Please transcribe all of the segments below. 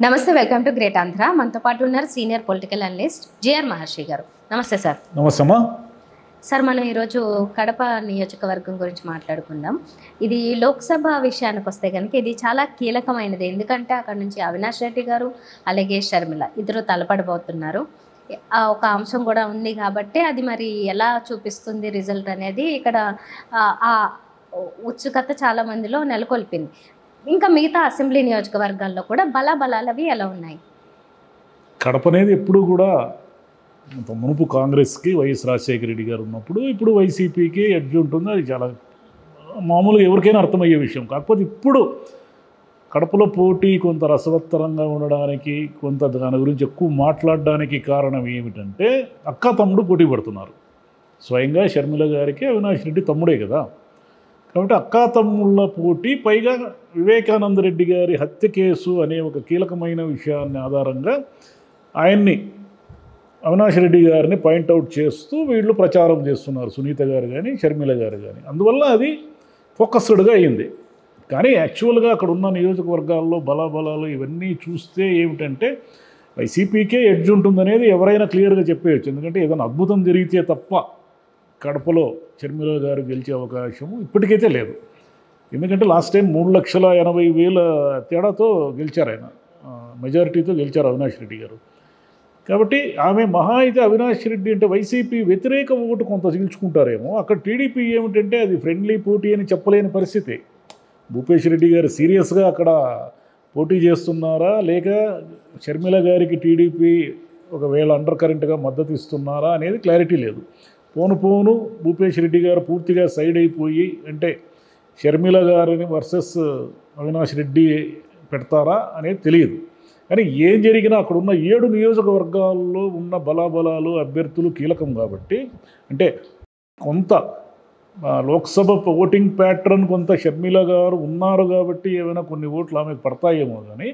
నమస్తే, welcome to great Andhra. మనతో పాటు ఉన్నారు సీనియర్ పొలిటికల్ అనలిస్ట్ జిఆర్ మహర్షి గారు. నమస్తే సార్. నమస్తే అమ్మా. సార్, మనం ఈరోజు కడప నియోజకవర్గం గురించి మాట్లాడుకుందాం. ఇది లోక్సభ విషయానికి వస్తే కనుక ఇది చాలా కీలకమైనది. ఎందుకంటే అక్కడ నుంచి అవినాష్ రెడ్డి గారు అలాగే షర్మిల ఇద్దరు తలపడబోతున్నారు. ఒక అంశం కూడా ఉంది కాబట్టి అది మరి ఎలా చూపిస్తుంది రిజల్ట్ అనేది ఇక్కడ ఆ ఉత్సుకత చాలా మందిలో నెలకొల్పింది. ఇంకా మిగతా అసెంబ్లీ నియోజకవర్గాల్లో కూడా బలాబలాలు అవి ఎలా ఉన్నాయి? కడప అనేది ఎప్పుడు కూడా మునుపు కాంగ్రెస్కి వైఎస్ రాజశేఖర రెడ్డి గారు ఉన్నప్పుడు, ఇప్పుడు వైసీపీకి ఎడ్జ్ ఉంటుంది. అది చాలా మామూలుగా ఎవరికైనా అర్థమయ్యే విషయం. కాకపోతే ఇప్పుడు కడపలో పోటీ కొంత రసవత్తరంగా ఉండడానికి, కొంత దాని గురించి ఎక్కువ మాట్లాడడానికి కారణం ఏమిటంటే అక్క తమ్ముడు పోటీ పడుతున్నారు. స్వయంగా షర్మిల గారికి అవినాష్ రెడ్డి తమ్ముడే కదా. కాబట్టి అక్కా తమ్ముళ్ళ పోటీ, పైగా వివేకానంద రెడ్డి గారి హత్య కేసు అనే ఒక కీలకమైన విషయాన్ని ఆధారంగా ఆయన్ని అవినాష్ రెడ్డి గారిని పాయింట్అవుట్ చేస్తూ వీళ్ళు ప్రచారం చేస్తున్నారు, సునీత గారు కానీ షర్మిల గారు కానీ. అందువల్ల అది ఫోకస్డ్గా అయ్యింది. కానీ యాక్చువల్గా అక్కడ ఉన్న నియోజకవర్గాల్లో బలాబలాలు ఇవన్నీ చూస్తే ఏమిటంటే వైసీపీకే ఎడ్జ్ ఉంటుందనేది ఎవరైనా క్లియర్గా చెప్పేయచ్చు. ఎందుకంటే ఏదైనా అద్భుతం జరిగితే తప్ప కడపలో షర్మిల గారు గెలిచే అవకాశము ఇప్పటికైతే లేదు. ఎందుకంటే లాస్ట్ టైం 3,80,000 తేడాతో గెలిచారు, ఆయన మెజారిటీతో గెలిచారు అవినాష్ రెడ్డి గారు. కాబట్టి ఆమె మహా అయితే అవినాష్ రెడ్డి అంటే వైసీపీ వ్యతిరేక ఓటు కొంత చీల్చుకుంటారేమో. అక్కడ టీడీపీ ఏమిటంటే అది ఫ్రెండ్లీ పోటీ అని చెప్పలేని పరిస్థితి. భూపేష్ రెడ్డి గారు సీరియస్గా అక్కడ పోటీ చేస్తున్నారా, లేక షర్మిల గారికి టీడీపీ ఒకవేళ అండర్ కరెంట్గా మద్దతు ఇస్తున్నారా అనేది క్లారిటీ లేదు. పోను భూపేష్ రెడ్డి గారు పూర్తిగా సైడ్ అయిపోయి, అంటే షర్మిల గారిని వర్సెస్ అవినాష్ రెడ్డి పెడతారా అనేది తెలియదు. కానీ ఏం జరిగినా అక్కడ ఉన్న 7 నియోజకవర్గాల్లో ఉన్న బలాబలాలు అభ్యర్థులు కీలకం కాబట్టి, అంటే కొంత లోక్సభ ఓటింగ్ ప్యాటర్న్ కొంత షర్మిల గారు ఉన్నారు కాబట్టి ఏమైనా కొన్ని ఓట్లు ఆమెకు పడతాయేమో. కానీ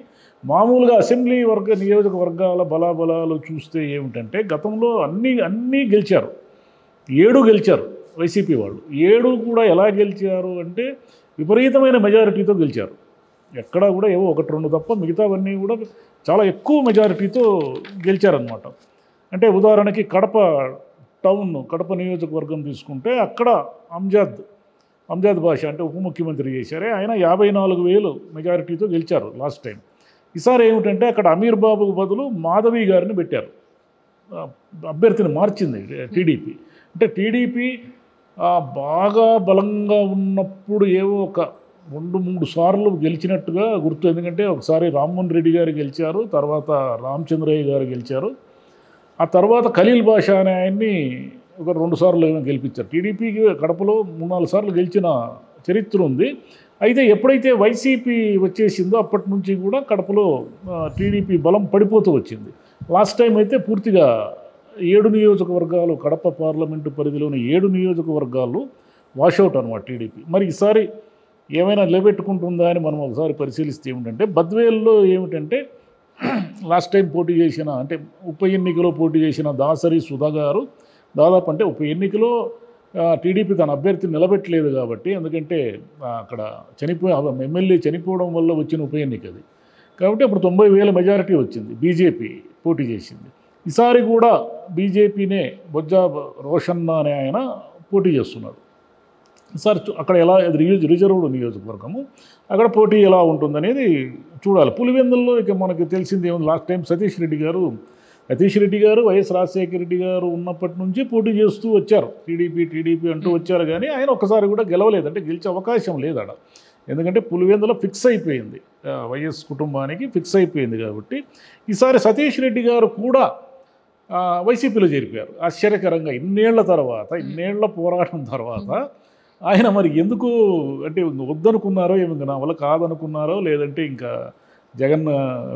మామూలుగా అసెంబ్లీ నియోజకవర్గాల బలాబలాలు చూస్తే ఏమిటంటే గతంలో అన్నీ గెలిచారు. 7 గెలిచారు వైసీపీ వాళ్ళు. 7 కూడా ఎలా గెలిచారు అంటే విపరీతమైన మెజారిటీతో గెలిచారు. ఎక్కడా కూడా ఏవో 1-2 తప్ప మిగతావన్నీ కూడా చాలా ఎక్కువ మెజారిటీతో గెలిచారనమాట. అంటే ఉదాహరణకి కడప నియోజకవర్గం తీసుకుంటే అక్కడ అంజాద్ భాష అంటే ఉప ముఖ్యమంత్రి చేశారే, ఆయన 54,000 మెజారిటీతో గెలిచారు లాస్ట్ టైం. ఈసారి ఏమిటంటే అక్కడ అమీర్ బాబుకు బదులు మాధవి గారిని పెట్టారు, అభ్యర్థిని మార్చింది టీడీపీ. అంటే టీడీపీ బాగా బలంగా ఉన్నప్పుడు ఏవో ఒక 2-3 సార్లు గెలిచినట్టుగా గుర్తు. ఎందుకంటే ఒకసారి రామ్మోహన్ రెడ్డి గారు గెలిచారు, తర్వాత రామచంద్రయ్య గారు గెలిచారు, ఆ తర్వాత ఖలీల్ బాషా అనే ఆయన్ని ఒక 2 సార్లు గెలిపించారు. టీడీపీకి కడపలో 3-4 సార్లు గెలిచిన చరిత్ర ఉంది. అయితే ఎప్పుడైతే వైసీపీ వచ్చేసిందో అప్పటి నుంచి కూడా కడపలో టీడీపీ బలం పడిపోతూ వచ్చింది. లాస్ట్ టైం అయితే పూర్తిగా 7 నియోజకవర్గాలు, కడప పార్లమెంటు పరిధిలోని 7 నియోజకవర్గాలు వాషౌట్ అనమాట టీడీపీ. మరి ఈసారి ఏమైనా నిలబెట్టుకుంటుందా అని మనం ఒకసారి పరిశీలిస్తే ఏమిటంటే బద్వేల్లో ఏమిటంటే లాస్ట్ టైం పోటీ చేసిన, అంటే ఉప ఎన్నికలో పోటీ చేసిన దాసరి సుధా గారు దాదాపు, అంటే ఉప ఎన్నికలో టీడీపీ తన అభ్యర్థిని నిలబెట్టలేదు కాబట్టి, ఎందుకంటే అక్కడ ఎమ్మెల్యే చనిపోవడం వల్ల వచ్చిన ఉప ఎన్నిక అది. కాబట్టి అప్పుడు 90,000 మెజారిటీ వచ్చింది, బీజేపీ పోటీ చేసింది. ఈసారి కూడా బీజేపీనే బొజ్జా రోషన్న అనే ఆయన పోటీ చేస్తున్నాడు. ఈసారి అక్కడ ఎలా రిజర్వ్డ్ నియోజకవర్గము, అక్కడ పోటీ ఎలా ఉంటుందనేది చూడాలి. పులివెందుల్లో ఇక మనకి తెలిసింది ఏముంది, లాస్ట్ టైం సతీష్ రెడ్డి గారు వైఎస్ రాజశేఖర రెడ్డి గారు ఉన్నప్పటి నుంచి పోటీ చేస్తూ వచ్చారు. టీడీపీ అంటూ వచ్చారు, కానీ ఆయన ఒక్కసారి కూడా గెలవలేదు. అంటే గెలిచే అవకాశం లేదు అక్కడ. ఎందుకంటే పులివెందులో ఫిక్స్ అయిపోయింది, వైఎస్ కుటుంబానికి ఫిక్స్ అయిపోయింది. కాబట్టి ఈసారి సతీష్ రెడ్డి గారు కూడా వైసీపీలో చేరిపోయారు ఆశ్చర్యకరంగా. ఇన్నేళ్ల పోరాటం తర్వాత ఆయన మరి ఎందుకు, అంటే వద్దనుకున్నారో ఏమి, నా వల్ల కాదనుకున్నారో, లేదంటే ఇంకా జగన్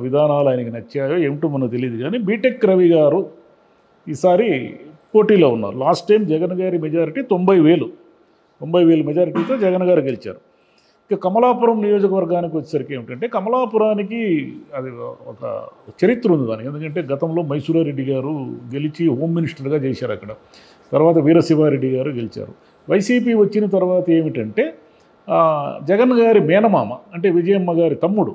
విధానాలు ఆయనకి నచ్చాయో ఏమిటో మనకు తెలియదు. కానీ బీటెక్ రవి గారు ఈసారి పోటీలో ఉన్నారు. లాస్ట్ టైం జగన్ గారి మెజారిటీ 90,000 మెజారిటీతో జగన్ గారు గెలిచారు. ఇక కమలాపురం నియోజకవర్గానికి వచ్చేసరికి ఏమిటంటే కమలాపురానికి అది ఒక చరిత్ర ఉంది దానికి. ఎందుకంటే గతంలో మైసూరారెడ్డి గారు గెలిచి హోమ్ మినిస్టర్గా చేశారు అక్కడ. తర్వాత వీరశివారెడ్డి గారు గెలిచారు. వైసీపీ వచ్చిన తర్వాత ఏమిటంటే జగన్ గారి మేనమామ, అంటే విజయమ్మ గారి తమ్ముడు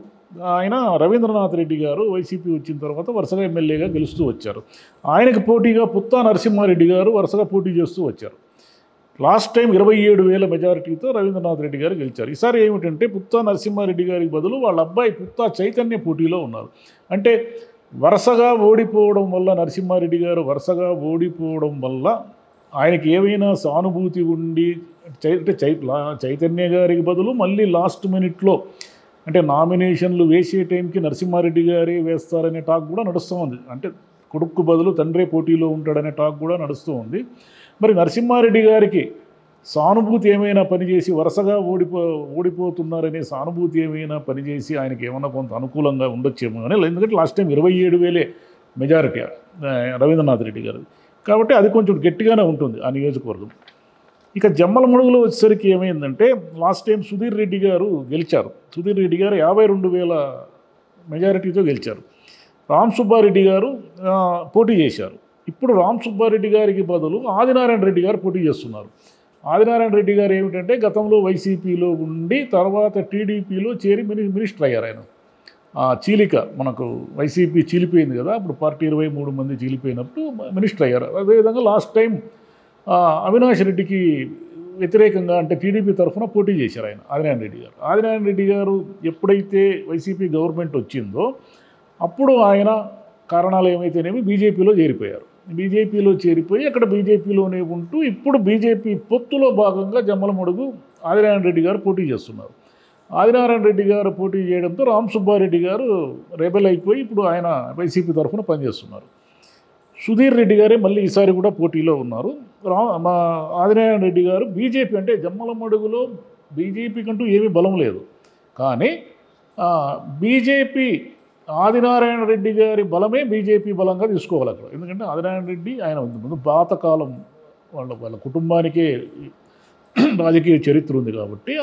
ఆయన రవీంద్రనాథ్ రెడ్డి గారు వైసీపీ వచ్చిన తర్వాత వరుసగా ఎమ్మెల్యేగా గెలుస్తూ వచ్చారు. ఆయనకు పోటీగా పుత్తా నరసింహారెడ్డి గారు వరుసగా పోటీ చేస్తూ వచ్చారు. లాస్ట్ టైం 27,000 మెజారిటీతో రవీంద్రనాథ్ రెడ్డి గారు గెలిచారు. ఈసారి ఏమిటంటే పుత్తా నరసింహారెడ్డి గారికి బదులు వాళ్ళ అబ్బాయి పుత్తా చైతన్య పోటీలో ఉన్నారు. అంటే వరుసగా ఓడిపోవడం వల్ల నరసింహారెడ్డి గారు వరుసగా ఓడిపోవడం వల్ల ఆయనకి ఏమైనా సానుభూతి ఉండి చైతన్య గారికి బదులు మళ్ళీ లాస్ట్ మినిట్లో అంటే నామినేషన్లు వేసే టైంకి నరసింహారెడ్డి గారే వేస్తారనే టాక్ కూడా నడుస్తూ ఉంది. అంటే కొడుకు బదులు తండ్రే పోటీలో ఉంటాడనే టాక్ కూడా నడుస్తూ ఉంది. మరి నరసింహారెడ్డి గారికి సానుభూతి ఏమైనా పనిచేసి వరుసగా ఓడిపోతున్నారనే సానుభూతి ఏమైనా పనిచేసి ఆయనకి ఏమైనా కొంత అనుకూలంగా ఉండొచ్చేమో కానీ, ఎందుకంటే last time 27,000 majority Ravindranath Reddy గారు. కాబట్టి అది కొంచెం గట్టిగానే ఉంటుంది ఆ నియోజకవర్గం. ఇక జమ్మలమడుగులో వచ్చేసరికి ఏమైందంటే లాస్ట్ టైం సుధీర్ రెడ్డి గారు గెలిచారు. సుధీర్ రెడ్డి గారు 52,000 మెజారిటీతో గెలిచారు. రామ్ సుబ్బారెడ్డి గారు పోటీ చేశారు. ఇప్పుడు రామ్ సుబ్బారెడ్డి గారికి బదులు ఆదినారాయణ రెడ్డి గారు పోటీ చేస్తున్నారు. ఆదినారాయణ రెడ్డి గారు ఏమిటంటే గతంలో వైసీపీలో ఉండి తర్వాత టీడీపీలో చేరి మినిస్టర్ అయ్యారు. ఆయన చీలిక మనకు వైసీపీ చీలిపోయింది కదా, అప్పుడు పార్టీ 23 మంది చీలిపోయినప్పుడు మినిస్టర్ అయ్యారు. అదేవిధంగా లాస్ట్ టైం అవినాష్ రెడ్డికి వ్యతిరేకంగా అంటే టీడీపీ తరఫున పోటీ చేశారు ఆయన ఆదినారాయణ రెడ్డి గారు. ఆదినారాయణ రెడ్డి గారు ఎప్పుడైతే వైసీపీ గవర్నమెంట్ వచ్చిందో అప్పుడు ఆయన కారణాలు ఏమైతేనేమి బీజేపీలో చేరిపోయారు. బీజేపీలో చేరిపోయి అక్కడ బీజేపీలోనే ఉంటూ ఇప్పుడు బీజేపీ పొత్తులో భాగంగా జమ్మలమడుగు ఆదినారాయణ రెడ్డి గారు పోటీ చేస్తున్నారు. ఆదినారాయణ రెడ్డి గారు పోటీ చేయడంతో రామ్ సుబ్బారెడ్డి గారు రెబెల్ అయిపోయి ఇప్పుడు ఆయన వైసీపీ తరఫున పనిచేస్తున్నారు. సుధీర్ రెడ్డి గారే మళ్ళీ ఈసారి కూడా పోటీలో ఉన్నారు. మా ఆదినారాయణ రెడ్డి గారు బీజేపీ అంటే జమ్మలమడుగులో బీజేపీకి అంటూ ఏమీ బలం లేదు, కానీ బీజేపీ ఆదినారాయణ రెడ్డి గారి బలమే బీజేపీ బలంగా తీసుకోవాలి అక్కడ. ఎందుకంటే ఆదినారాయణ రెడ్డి ఆయన ముందు పాతకాలం వాళ్ళ కుటుంబానికే రాజకీయ చరిత్ర ఉంది కాబట్టి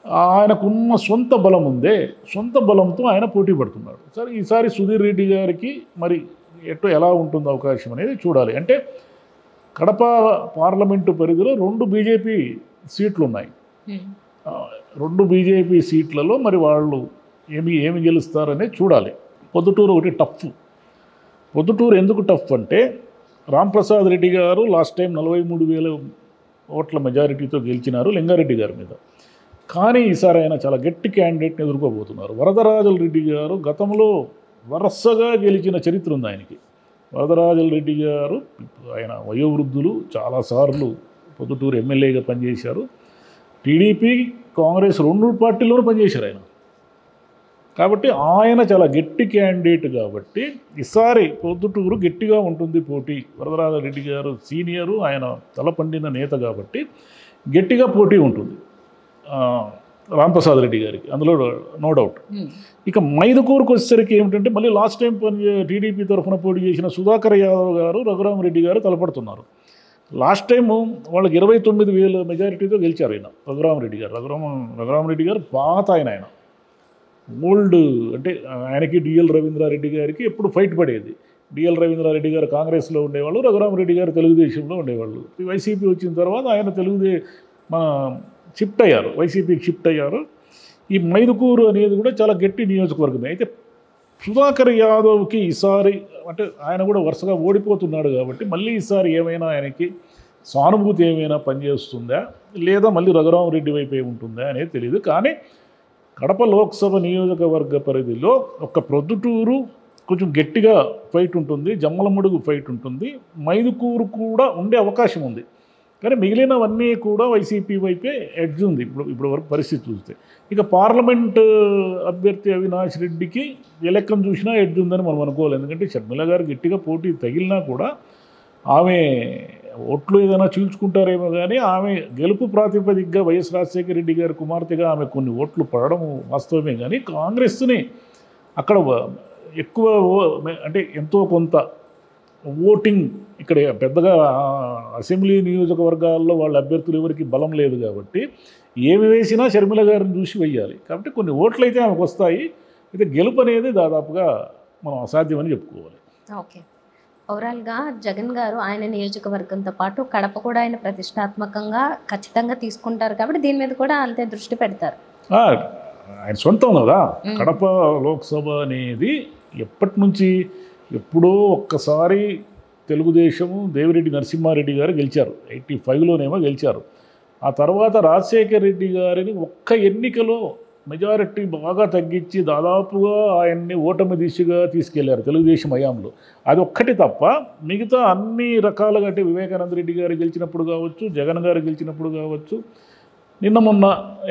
ఆయనకున్న సొంత బలం ఉందే, సొంత బలంతో ఆయన పోటీ పడుతున్నాడు. సరే ఈసారి సుధీర్ రెడ్డి గారికి మరి ఎలా ఉంటుంది అవకాశం అనేది చూడాలి. అంటే కడప పార్లమెంటు పరిధిలో 2 బీజేపీ సీట్లు ఉన్నాయి. 2 బీజేపీ సీట్లలో మరి వాళ్ళు ఏమి గెలుస్తారనేది చూడాలి. పొద్దుటూరు ఒకటి టఫ్. పొద్దుటూరు ఎందుకు టఫ్ అంటే రాంప్రసాద్ రెడ్డి గారు లాస్ట్ టైం 43,000 ఓట్ల మెజారిటీతో గెలిచినారు లింగారెడ్డి గారి మీద. కానీ ఈసారి ఆయన చాలా గట్టి క్యాండిడేట్ని ఎదుర్కోబోతున్నారు. వరదరాజుల రెడ్డి గారు గతంలో వరుసగా గెలిచిన చరిత్ర ఉంది ఆయనకి. వరదరాజుల రెడ్డి గారు ఆయన వయోవృద్ధులు, చాలాసార్లు పొద్దుటూరు ఎమ్మెల్యేగా పనిచేశారు. టీడీపీ కాంగ్రెస్ 2 పార్టీల్లోనూ పనిచేశారు ఆయన. కాబట్టి ఆయన చాలా గట్టి క్యాండిడేట్ కాబట్టి ఈసారి పొద్దుటూరు గట్టిగా ఉంటుంది పోటీ. వరదరాజుల రెడ్డి గారు సీనియరు, ఆయన తలపండిన నేత కాబట్టి గట్టిగా పోటీ ఉంటుంది రాంప్రసాద్ రెడ్డి గారికి, అందులో నో డౌట్. ఇక మైదుకూరుకు వచ్చేసరికి ఏమిటంటే మళ్ళీ లాస్ట్ టైం టీడీపీ తరఫున పోటీ చేసిన సుధాకర్ యాదవ్ గారు, రఘురామరెడ్డి గారు తలపడుతున్నారు. లాస్ట్ టైము వాళ్ళకి 29,000 మెజారిటీతో గెలిచారు ఆయన రఘురామరెడ్డి గారు. రఘురామరెడ్డి గారు పాత ఆయన ఓల్డ్, అంటే ఆయనకి డిఎల్ రవీంద్రారెడ్డి గారికి ఎప్పుడు ఫైట్ పడేది. డిఎల్ రవీంద్రారెడ్డి గారు కాంగ్రెస్లో ఉండేవాళ్ళు, రఘురామరెడ్డి గారు తెలుగుదేశంలో ఉండేవాళ్ళు. వైసీపీ వచ్చిన తర్వాత ఆయన షిఫ్ట్ అయ్యారు, వైసీపీకి షిఫ్ట్ అయ్యారు. ఈ మైదుకూరు అనేది కూడా చాలా గట్టి నియోజకవర్గమే. అయితే సుధాకర్ యాదవ్కి ఈసారి అంటే ఆయన కూడా వరుసగా ఓడిపోతున్నాడు కాబట్టి మళ్ళీ ఈసారి ఏమైనా ఆయనకి సానుభూతి ఏమైనా పనిచేస్తుందా లేదా మళ్ళీ రఘురామరెడ్డి వైపే ఉంటుందా అనేది తెలియదు. కానీ కడప లోక్సభ నియోజకవర్గ పరిధిలో ఒక ప్రొద్దుటూరు కొంచెం గట్టిగా ఫైట్ ఉంటుంది, జమ్మలమడుగు ఫైట్ ఉంటుంది, మైదుకూరు కూడా ఉండే అవకాశం ఉంది. కానీ మిగిలినవన్నీ కూడా వైసీపీ వైపే ఎడ్జ్ ఉంది ఇప్పుడు వరకు పరిస్థితి చూస్తే. ఇక పార్లమెంట్ అభ్యర్థి అవినాష్ రెడ్డికి ఏ లెక్కను చూసినా ఎడ్జ్ ఉందని మనం అనుకోవాలి. ఎందుకంటే షర్మిల గారు గట్టిగా పోటీ తగిలినా కూడా ఆమె ఓట్లు ఏదైనా చీల్చుకుంటారేమో కానీ ఆమె గెలుపు ప్రాతిపదికగా వైఎస్ రాజశేఖర రెడ్డి గారి కుమార్తెగా ఆమె కొన్ని ఓట్లు పడడం వాస్తవమే. కానీ కాంగ్రెస్ని అక్కడ ఎక్కువ అంటే ఎంతో కొంత ఓటింగ్ ఇక్కడ పెద్దగా అసెంబ్లీ నియోజకవర్గాల్లో వాళ్ళ అభ్యర్థులు ఎవరికి బలం లేదు కాబట్టి ఏమి వేసినా షర్మిల గారిని చూసి వేయాలి. కాబట్టి కొన్ని ఓట్లు అయితే ఆమెకు వస్తాయి. అయితే గెలుపు అనేది దాదాపుగా మనం అసాధ్యమని చెప్పుకోవాలి. ఓకే, ఓవరాల్గా జగన్ గారు ఆయన నియోజకవర్గంతో పాటు కడప కూడా ఆయన ప్రతిష్టాత్మకంగా ఖచ్చితంగా తీసుకుంటారు కాబట్టి దీని మీద కూడా అంతే దృష్టి పెడతారు. ఆయన సొంతం కదా. కడప లోక్సభ అనేది ఎప్పటి నుంచి, ఎప్పుడో ఒక్కసారి తెలుగుదేశము దేవిరెడ్డి నరసింహారెడ్డి గారు గెలిచారు, 85లోనేమో గెలిచారు. ఆ తర్వాత రాజశేఖర రెడ్డి గారిని ఒక్క ఎన్నికలో మెజారిటీ బాగా తగ్గించి దాదాపుగా ఆయన్ని ఓటమి దిశగా తీసుకెళ్లారు తెలుగుదేశం హయాంలో. అది ఒక్కటి తప్ప మిగతా అన్ని రకాలుగా, అంటే వివేకానంద రెడ్డి గారు గెలిచినప్పుడు కావచ్చు, జగన్ గారు గెలిచినప్పుడు కావచ్చు, నిన్న మొన్న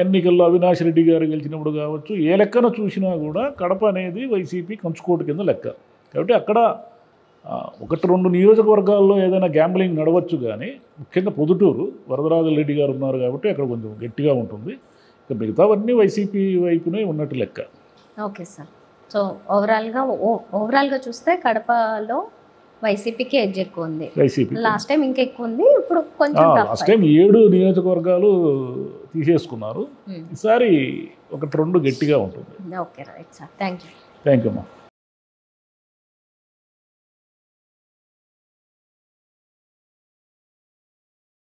ఎన్నికల్లో అవినాష్ రెడ్డి గారు గెలిచినప్పుడు కావచ్చు, ఏ లెక్కన చూసినా కూడా కడప అనేది వైసీపీ కంచుకోటు కింద లెక్క. కాబట్టి అక్కడ 1-2 నియోజకవర్గాల్లో ఏదైనా గ్యాంబ్లింగ్ నడవచ్చు, కానీ ముఖ్యంగా పొదుటూరు వరదరాజుల రెడ్డి గారు ఉన్నారు కాబట్టి అక్కడ కొంచెం గట్టిగా ఉంటుంది. ఇక మిగతావన్నీ వైసీపీ వైపునే ఉన్నట్టు లెక్క. Okay sir. సో ఓవరాల్గా చూస్తే కడపలో వైసీపీకి ఎడ్జ్ ఎక్కువ ఉంది. వైసీపీ లాస్ట్ టైం ఇంకా ఎక్కువ ఉంది, ఇప్పుడు కొంచెం లాస్ట్ టైం 7 నియోజకవర్గాలు తీసేసుకున్నారు. ఈసారి 1-2 గట్టిగా ఉంటుంది. Okay right sir, thank you. Thank you అమ్మా.